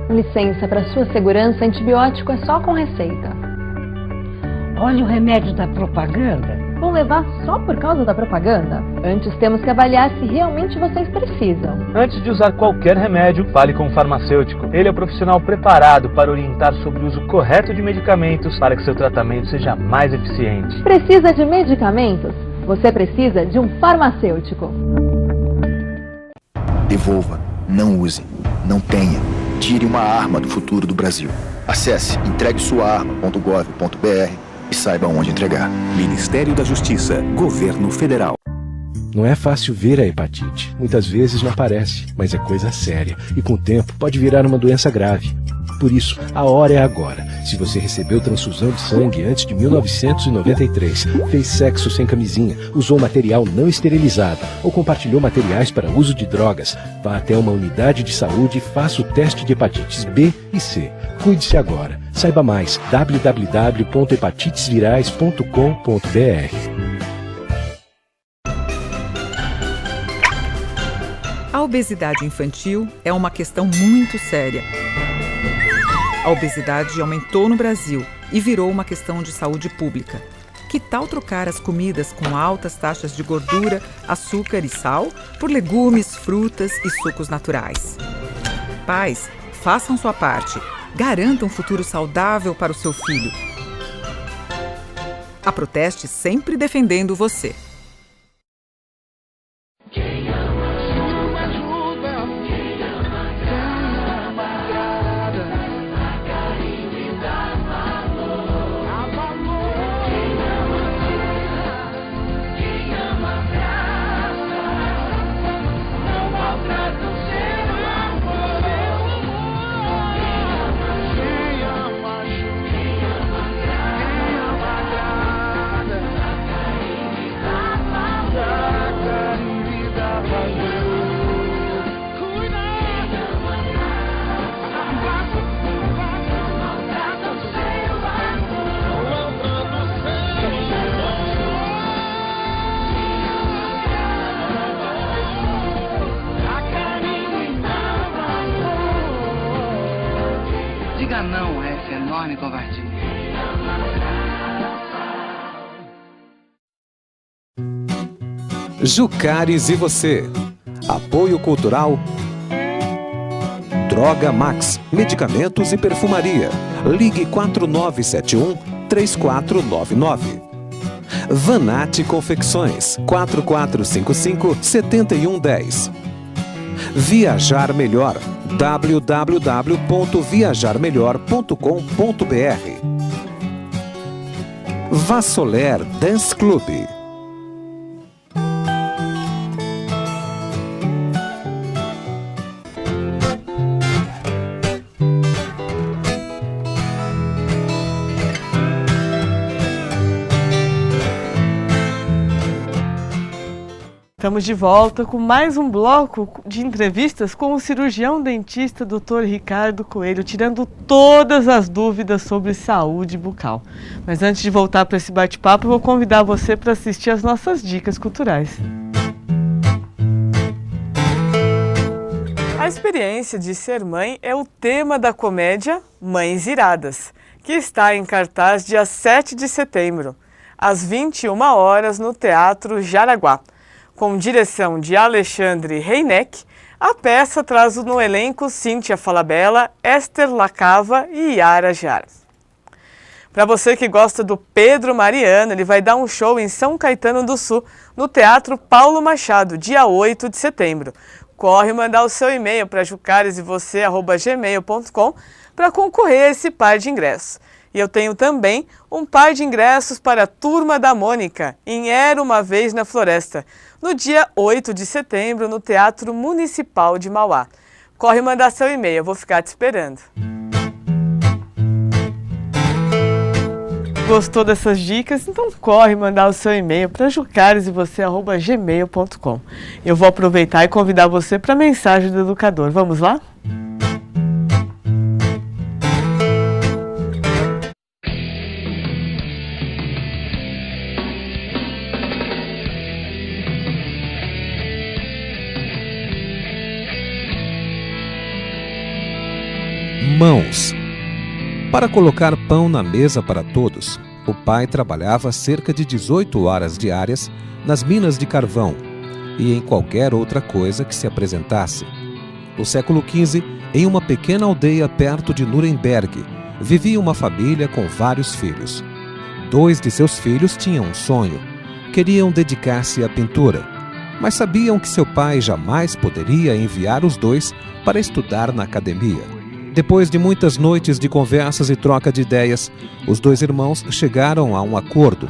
Licença, para sua segurança, antibiótico é só com receita. Olha o remédio da propaganda. Vão levar só por causa da propaganda? Antes temos que avaliar se realmente vocês precisam. Antes de usar qualquer remédio, fale com o farmacêutico. Ele é o profissional preparado para orientar sobre o uso correto de medicamentos para que seu tratamento seja mais eficiente. Precisa de medicamentos? Você precisa de um farmacêutico. Devolva, não use, não tenha. Tire uma arma do futuro do Brasil. Acesse entreguesuaarma.gov.br e saiba onde entregar. Ministério da Justiça, Governo Federal. Não é fácil ver a hepatite. Muitas vezes não aparece, mas é coisa séria e com o tempo pode virar uma doença grave. Por isso, a hora é agora. Se você recebeu transfusão de sangue antes de 1993, fez sexo sem camisinha, usou material não esterilizado ou compartilhou materiais para uso de drogas, vá até uma unidade de saúde e faça o teste de hepatites B e C. Cuide-se agora. Saiba mais www.hepatitesvirais.com.br. A obesidade infantil é uma questão muito séria. A obesidade aumentou no Brasil e virou uma questão de saúde pública. Que tal trocar as comidas com altas taxas de gordura, açúcar e sal por legumes, frutas e sucos naturais? Pais, façam sua parte. Garantam um futuro saudável para o seu filho. A Proteste sempre defendendo você. Diga não a essa enorme covardia. Jucares e você. Apoio Cultural Droga Max, medicamentos e perfumaria. Ligue 4971-3499. Vanatti Confecções, 4455-7110. Viajar Melhor, www.viajarmelhor.com.br. Vassoler Dance Club. Estamos de volta com mais um bloco de entrevistas com o cirurgião dentista Dr. Ricardo Coelho, tirando todas as dúvidas sobre saúde bucal. Mas antes de voltar para esse bate-papo, eu vou convidar você para assistir as nossas dicas culturais. A experiência de ser mãe é o tema da comédia Mães Iradas, que está em cartaz dia 7 de setembro, às 21 horas no Teatro Jaraguá. Com direção de Alexandre Reineck, a peça traz no elenco Cíntia Falabella, Esther Lacava e Yara Jar. Para você que gosta do Pedro Mariano, ele vai dar um show em São Caetano do Sul, no Teatro Paulo Machado, dia 8 de setembro. Corre mandar o seu e-mail para jucaresevocê@gmail.com para concorrer a esse par de ingressos. E eu tenho também um par de ingressos para a Turma da Mônica, em Era Uma Vez na Floresta, no dia 8 de setembro, no Teatro Municipal de Mauá. Corre mandar seu e-mail, eu vou ficar te esperando. Gostou dessas dicas? Então corre mandar o seu e-mail para jucaresevocê@gmail.com. Eu vou aproveitar e convidar você para a mensagem do educador. Vamos lá? Mãos. Para colocar pão na mesa para todos, o pai trabalhava cerca de 18 horas diárias nas minas de carvão e em qualquer outra coisa que se apresentasse. No século XV, em uma pequena aldeia perto de Nuremberg, vivia uma família com vários filhos. 2 de seus filhos tinham um sonho. Queriam dedicar-se à pintura, mas sabiam que seu pai jamais poderia enviar os 2 para estudar na academia. Depois de muitas noites de conversas e troca de ideias, os 2 irmãos chegaram a um acordo.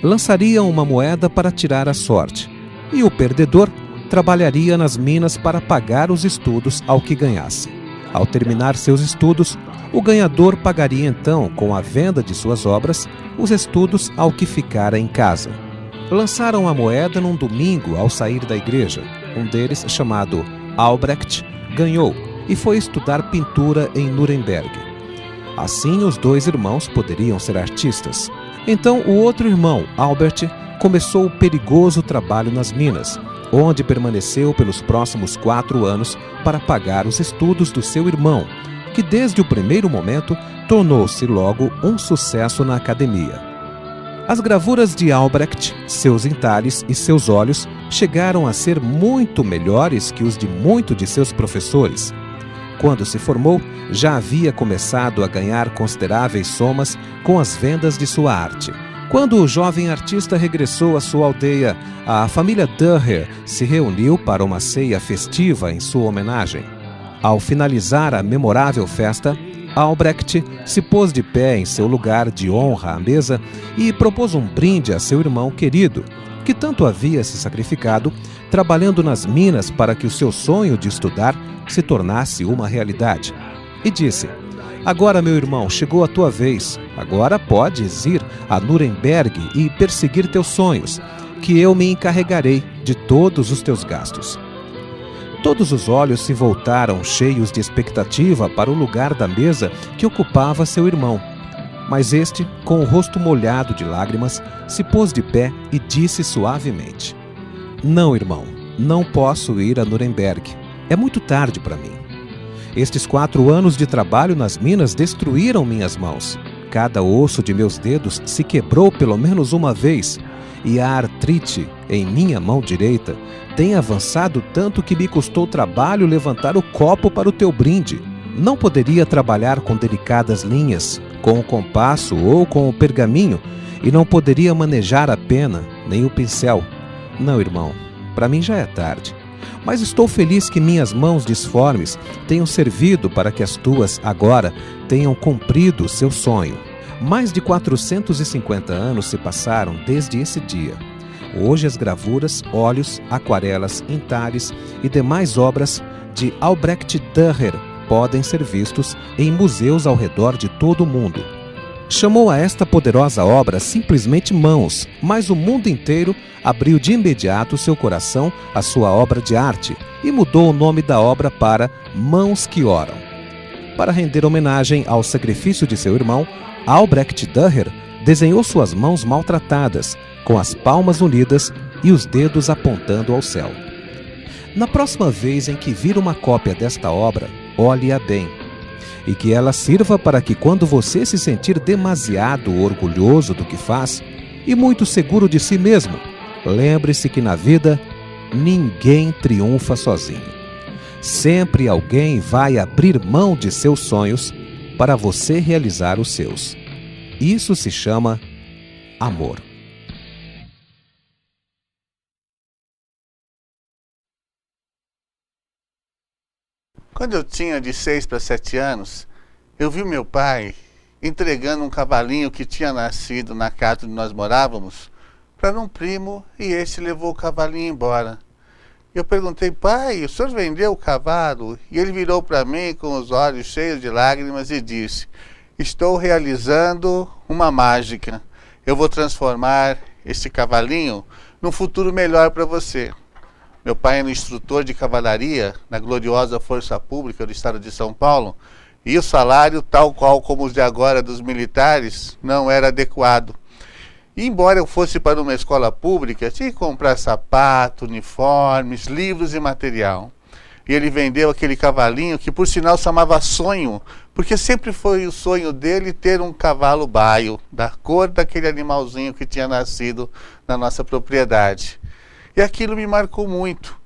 Lançariam uma moeda para tirar a sorte, e o perdedor trabalharia nas minas para pagar os estudos ao que ganhasse. Ao terminar seus estudos, o ganhador pagaria então, com a venda de suas obras, os estudos ao que ficara em casa. Lançaram a moeda num domingo ao sair da igreja. Um deles, chamado Albrecht, ganhou e foi estudar pintura em Nuremberg. Assim, os 2 irmãos poderiam ser artistas. Então, o outro irmão, Albert, começou o perigoso trabalho nas minas, onde permaneceu pelos próximos 4 anos para pagar os estudos do seu irmão, que desde o primeiro momento tornou-se logo um sucesso na academia. As gravuras de Albrecht, seus entalhes e seus olhos chegaram a ser muito melhores que os de muitos de seus professores. Quando se formou, já havia começado a ganhar consideráveis somas com as vendas de sua arte. Quando o jovem artista regressou à sua aldeia, a família Dürrer se reuniu para uma ceia festiva em sua homenagem. Ao finalizar a memorável festa, Albrecht se pôs de pé em seu lugar de honra à mesa e propôs um brinde a seu irmão querido, que tanto havia se sacrificado, trabalhando nas minas para que o seu sonho de estudar se tornasse uma realidade. E disse: "Agora, meu irmão, chegou a tua vez. Agora podes ir a Nuremberg e perseguir teus sonhos, que eu me encarregarei de todos os teus gastos." Todos os olhos se voltaram cheios de expectativa para o lugar da mesa que ocupava seu irmão. Mas este, com o rosto molhado de lágrimas, se pôs de pé e disse suavemente: "Não, irmão, não posso ir a Nuremberg. É muito tarde para mim. Estes 4 anos de trabalho nas minas destruíram minhas mãos. Cada osso de meus dedos se quebrou pelo menos uma vez, e a artrite em minha mão direita tem avançado tanto que me custou trabalho levantar o copo para o teu brinde. Não poderia trabalhar com delicadas linhas, com o compasso ou com o pergaminho, e não poderia manejar a pena, nem o pincel. Não, irmão, para mim já é tarde. Mas estou feliz que minhas mãos disformes tenham servido para que as tuas, agora, tenham cumprido o seu sonho." Mais de 450 anos se passaram desde esse dia. Hoje as gravuras, óleos, aquarelas, entalhes e demais obras de Albrecht Dürer podem ser vistos em museus ao redor de todo o mundo. Chamou a esta poderosa obra simplesmente Mãos, mas o mundo inteiro abriu de imediato seu coração à sua obra de arte e mudou o nome da obra para Mãos que Oram. Para render homenagem ao sacrifício de seu irmão, Albrecht Dürer desenhou suas mãos maltratadas, com as palmas unidas e os dedos apontando ao céu. Na próxima vez em que vir uma cópia desta obra, olhe-a bem, e que ela sirva para que, quando você se sentir demasiado orgulhoso do que faz e muito seguro de si mesmo, lembre-se que na vida ninguém triunfa sozinho. Sempre alguém vai abrir mão de seus sonhos para você realizar os seus. Isso se chama amor. Quando eu tinha de 6 para 7 anos, eu vi meu pai entregando um cavalinho que tinha nascido na casa onde nós morávamos para um primo, e esse levou o cavalinho embora. Eu perguntei: pai, o senhor vendeu o cavalo? E ele virou para mim com os olhos cheios de lágrimas e disse: estou realizando uma mágica. Eu vou transformar esse cavalinho num futuro melhor para você. Meu pai era instrutor de cavalaria na gloriosa Força Pública do Estado de São Paulo, e o salário, tal qual como os de agora dos militares, não era adequado. E embora eu fosse para uma escola pública, tinha que comprar sapato, uniformes, livros e material. E ele vendeu aquele cavalinho que, por sinal, chamava Sonho, porque sempre foi o sonho dele ter um cavalo baio, da cor daquele animalzinho que tinha nascido na nossa propriedade. E aquilo me marcou muito.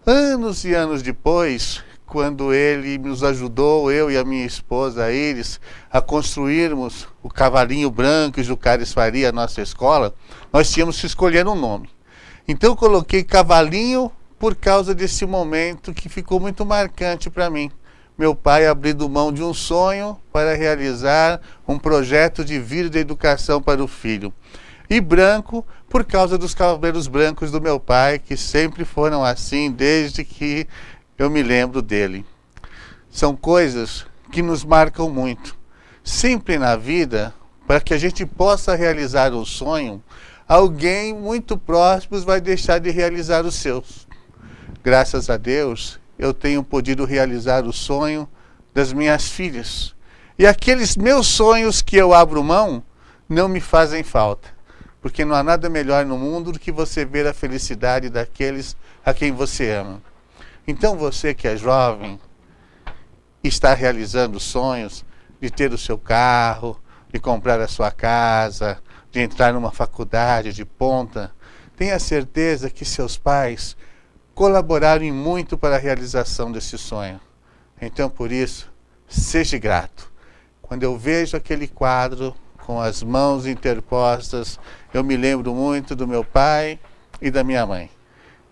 Anos e anos depois, quando ele nos ajudou, eu e a minha esposa Iris, a construirmos o Cavalinho Branco e Jucárez Faria, a nossa escola, nós tínhamos que escolher um nome. Então eu coloquei Cavalinho por causa desse momento que ficou muito marcante para mim. Meu pai abrindo mão de um sonho para realizar um projeto de vida e educação para o filho. E branco por causa dos cabelos brancos do meu pai, que sempre foram assim desde que eu me lembro dele. São coisas que nos marcam muito. Sempre na vida, para que a gente possa realizar um sonho, alguém muito próximo vai deixar de realizar os seus. Graças a Deus, eu tenho podido realizar o sonho das minhas filhas. E aqueles meus sonhos que eu abro mão, não me fazem falta. Porque não há nada melhor no mundo do que você ver a felicidade daqueles a quem você ama. Então você que é jovem, está realizando sonhos de ter o seu carro, de comprar a sua casa, de entrar numa faculdade de ponta, tenha certeza que seus pais colaboraram muito para a realização desse sonho. Então, por isso, seja grato. Quando eu vejo aquele quadro com as mãos interpostas, eu me lembro muito do meu pai e da minha mãe.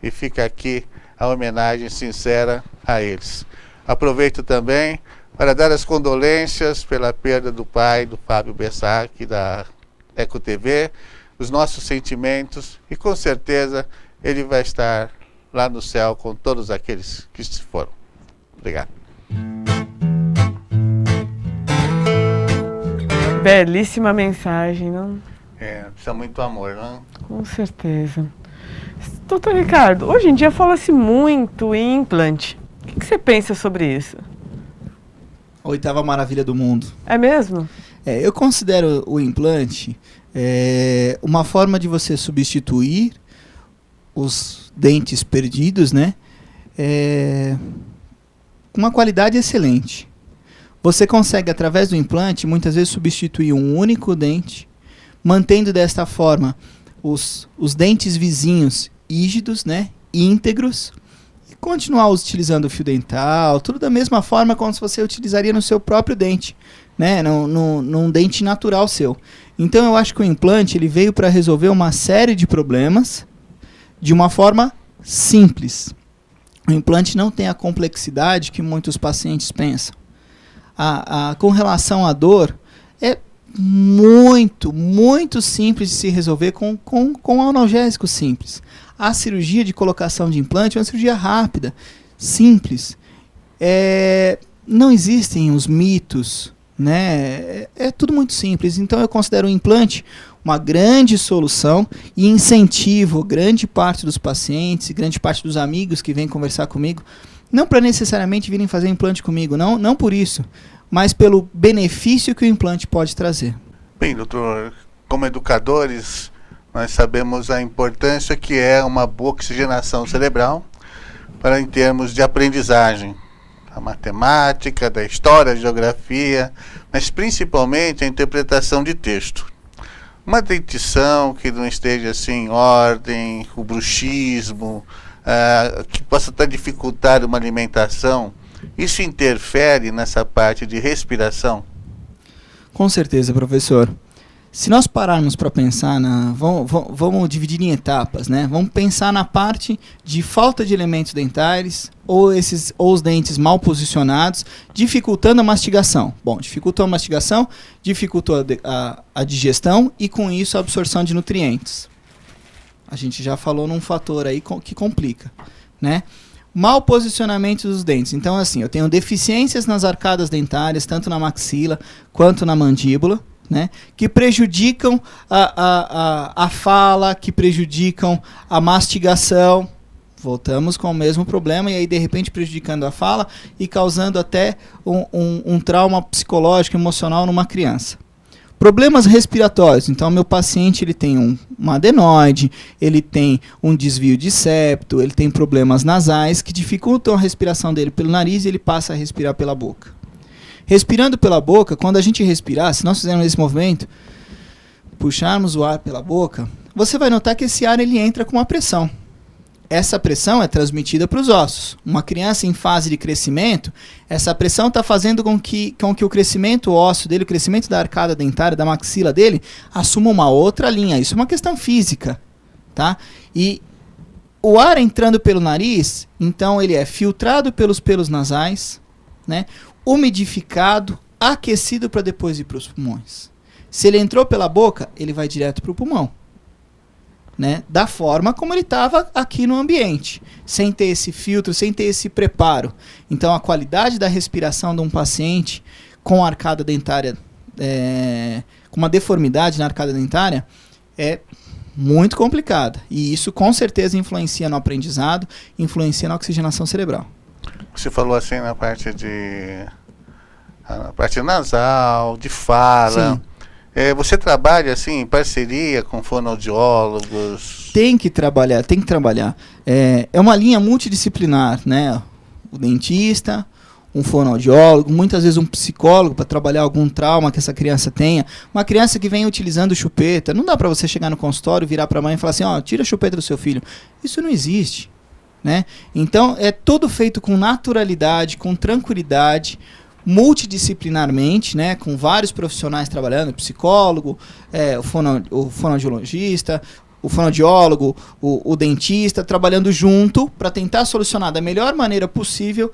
E fica aqui a homenagem sincera a eles. Aproveito também para dar as condolências pela perda do pai do Fábio Bessac, da Eco TV, os nossos sentimentos, e com certeza ele vai estar lá no céu com todos aqueles que se foram. Obrigado. Belíssima mensagem, não? Precisa muito amor, não? Com certeza. Doutor Ricardo, hoje em dia fala-se muito em implante. O que você pensa sobre isso? A 8ª maravilha do mundo. É mesmo? Eu considero o implante uma forma de você substituir os dentes perdidos, né? Com uma qualidade excelente. Você consegue, através do implante, muitas vezes substituir um único dente, mantendo desta forma os dentes vizinhos rígidos, né, íntegros, e continuar utilizando o fio dental, tudo da mesma forma como se você utilizaria no seu próprio dente, né, num dente natural seu. Então eu acho que o implante ele veio para resolver uma série de problemas de uma forma simples. O implante não tem a complexidade que muitos pacientes pensam. Com relação à dor, é muito simples de se resolver com um analgésico simples. A cirurgia de colocação de implante é uma cirurgia rápida, simples. Não existem os mitos, né? É tudo muito simples. Então eu considero o implante uma grande solução e incentivo grande parte dos pacientes e grande parte dos amigos que vêm conversar comigo, não para necessariamente virem fazer implante comigo, não por isso, mas pelo benefício que o implante pode trazer. Bem, doutor, como educadores, nós sabemos a importância que é uma boa oxigenação cerebral para em termos de aprendizagem, a matemática, da história, a geografia, mas principalmente a interpretação de texto. Uma dentição que não esteja assim em ordem, o bruxismo, que possa estar dificultando uma alimentação, isso interfere nessa parte de respiração? Com certeza, professor. Se nós pararmos para pensar, vamos dividir em etapas, né? Vamos pensar na parte de falta de elementos dentários ou os dentes mal posicionados, dificultando a mastigação. Bom, dificultou a mastigação, dificultou a digestão e com isso a absorção de nutrientes. A gente já falou num fator aí que complica, né? Mau posicionamento dos dentes. Então, assim, eu tenho deficiências nas arcadas dentárias, tanto na maxila quanto na mandíbula, né, que prejudicam a fala, que prejudicam a mastigação. Voltamos com o mesmo problema e aí de repente prejudicando a fala e causando até um trauma psicológico, emocional numa criança. Problemas respiratórios. Então meu paciente ele tem uma adenoide, ele tem um desvio de septo, ele tem problemas nasais que dificultam a respiração dele pelo nariz e ele passa a respirar pela boca. Respirando pela boca, quando a gente respirar, se nós fizermos esse movimento, puxarmos o ar pela boca, você vai notar que esse ar ele entra com uma pressão. Essa pressão é transmitida para os ossos. Uma criança em fase de crescimento, essa pressão está fazendo com que o crescimento ósseo dele, o crescimento da arcada dentária, da maxila dele, assuma uma outra linha. Isso é uma questão física, tá? E o ar entrando pelo nariz, então ele é filtrado pelos pelos nasais, né? Umidificado, aquecido para depois ir para os pulmões. Se ele entrou pela boca, ele vai direto para o pulmão, né? Da forma como ele estava aqui no ambiente, sem ter esse filtro, sem ter esse preparo. Então a qualidade da respiração de um paciente com arcada dentária, com uma deformidade na arcada dentária, é muito complicada. E isso com certeza influencia no aprendizado, influencia na oxigenação cerebral. Você falou assim na parte nasal, de fala. Sim. Você trabalha assim em parceria com fonoaudiólogos? Tem que trabalhar. É uma linha multidisciplinar, né? O dentista, um fonoaudiólogo, muitas vezes um psicólogo para trabalhar algum trauma que essa criança tenha. Uma criança que vem utilizando chupeta, não dá para você chegar no consultório, virar para a mãe e falar assim, tira a chupeta do seu filho. Isso não existe, né? Então é tudo feito com naturalidade, com tranquilidade, multidisciplinarmente, né, com vários profissionais trabalhando, psicólogo, o fonoaudiologista, o fonoaudiólogo, o dentista, trabalhando junto para tentar solucionar da melhor maneira possível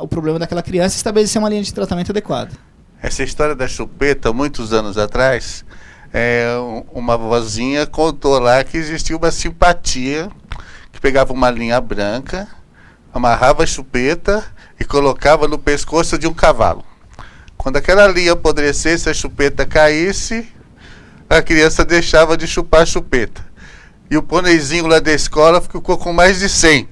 o problema daquela criança e estabelecer uma linha de tratamento adequada. Essa história da chupeta, muitos anos atrás, uma vozinha contou lá que existia uma simpatia que pegava uma linha branca, amarrava a chupeta e colocava no pescoço de um cavalo. Quando aquela linha apodrecesse, a chupeta caísse, a criança deixava de chupar a chupeta. E o pôneizinho lá da escola ficou com mais de 100.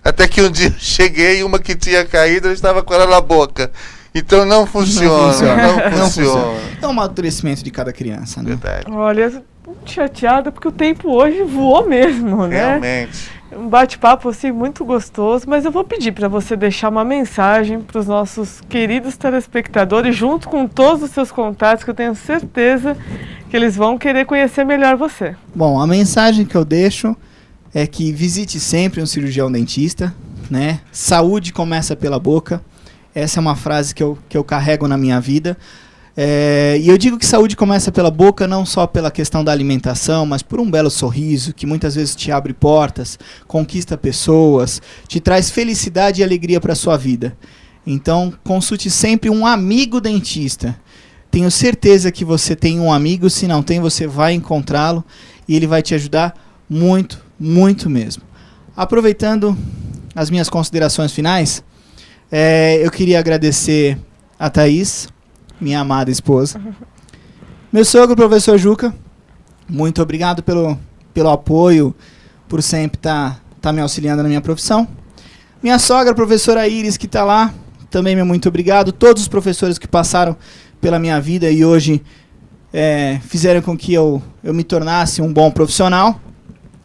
Até que um dia eu cheguei e uma que tinha caído, eu estava com ela na boca. Então não funciona. Não funciona. É um amadurecimento de cada criança, né? Verdade. Olha, chateada porque o tempo hoje voou mesmo, né? Realmente. Um bate-papo assim muito gostoso, mas eu vou pedir para você deixar uma mensagem para os nossos queridos telespectadores, junto com todos os seus contatos, que eu tenho certeza que eles vão querer conhecer melhor você. Bom, a mensagem que eu deixo é que visite sempre um cirurgião dentista, né? Saúde começa pela boca. Essa é uma frase que eu carrego na minha vida. E eu digo que saúde começa pela boca, não só pela questão da alimentação, mas por um belo sorriso, que muitas vezes te abre portas, conquista pessoas, te traz felicidade e alegria para a sua vida. Então, consulte sempre um amigo dentista. Tenho certeza que você tem um amigo, se não tem, você vai encontrá-lo e ele vai te ajudar muito, muito mesmo. Aproveitando as minhas considerações finais, eu queria agradecer a Thaís minha amada esposa. Meu sogro, professor Juca, muito obrigado pelo apoio, por sempre tá me auxiliando na minha profissão. Minha sogra, professora Iris, que está lá, também muito obrigado. Todos os professores que passaram pela minha vida e hoje fizeram com que eu me tornasse um bom profissional.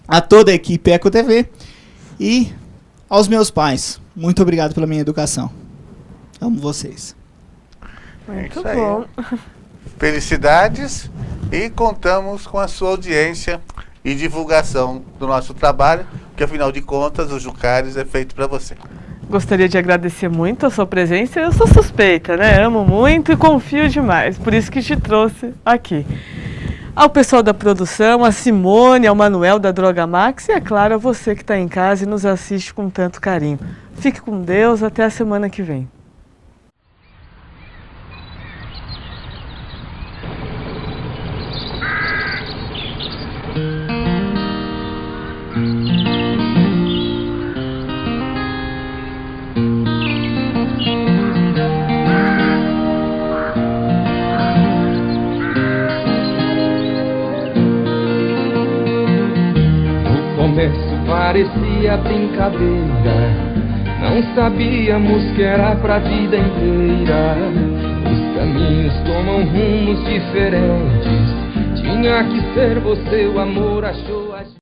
A toda a equipe Eco TV e aos meus pais. Muito obrigado pela minha educação. Amo vocês. Muito bom. Felicidades e contamos com a sua audiência e divulgação do nosso trabalho, que afinal de contas o Jucares é feito para você. Gostaria de agradecer muito a sua presença. Eu sou suspeita, né? Amo muito e confio demais, por isso que te trouxe aqui. Ao pessoal da produção, a Simone, ao Manuel da Droga Max e, é claro, a você que está em casa e nos assiste com tanto carinho. Fique com Deus, até a semana que vem. Parecia brincadeira, não sabíamos que era pra vida inteira. Os caminhos tomam rumos diferentes, tinha que ser você, o amor achou.